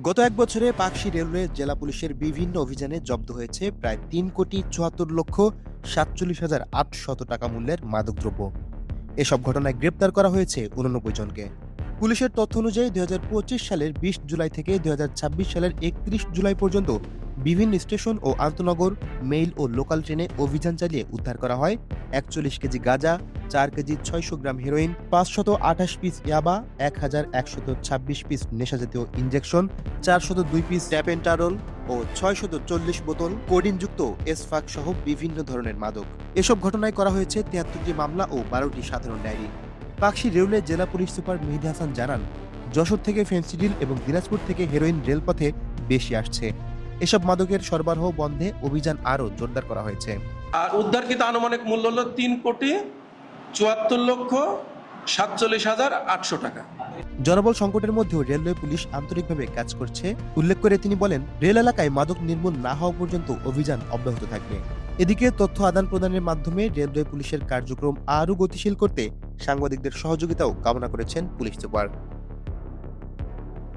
গত এক বছরে পাকশী রেলওয়ে জেলা পুলিশের বিভিন্ন অভিযানে জব্দ হয়েছে প্রায় ৩,৭৪,৪৭,৮০০ টাকা মূল্যের মাদকদ্রব্য। এসব ঘটনায় গ্রেপ্তার করা হয়েছে ৮৯ জনকে। পুলিশের তথ্য অনুযায়ী ২০২৫ সালের ২০ জুলাই থেকে ২০২৬ সালের ৩১ জুলাই পর্যন্ত বিভিন্ন স্টেশন ও আন্তনগর, মেইল ও লোকাল ট্রেনে অভিযান চালিয়ে উদ্ধার করা হয় ৪১ কেজি গাঁজা, ৪ কেজি ৬০০ গ্রাম হেরোইন, ৫২৮ পিস ইয়াবা, ১,১২৬ পিস নেশাজাতীয় ইনজেকশন, ৪০২ পিস ট্যাপেন্টারল ও ৬৪০ বোতল কোডিনযুক্ত এসফাক সহ বিভিন্ন ধরনের মাদক। এসব ঘটনায় করা হয়েছে ৭৩টি মামলা ও ১২টি সাধারণ ডায়েরি। পাকশী রেলওয়ে জেলা পুলিশ সুপার মেহেদী হাসান জানান, যশোর থেকে ফেন্সিডিল এবং দিনাজপুর থেকে হেরোইন রেলপথে বেশি আসছে। এসব মাদকের সরবরাহ বন্ধে অভিযান আরও জোরদার করা হয়েছে। আর উদ্ধারকৃত আনুমানিক মূল্য হল ৩,৭৪,৪৭,৮০০ টাকা। জনবল সংকটের মধ্যেও রেলওয়ে পুলিশ আন্তরিকভাবে কাজ করছে উল্লেখ করে তিনি বলেন, রেল এলাকায় মাদক নির্মূল না হওয়া পর্যন্ত অভিযান অব্যাহত থাকবে। এদিকে তথ্য আদান প্রদানের মাধ্যমে রেলওয়ে পুলিশের কার্যক্রম আরও গতিশীল করতে সাংবাদিকদের সহযোগিতাও কামনা করেছেন পুলিশ সুপার।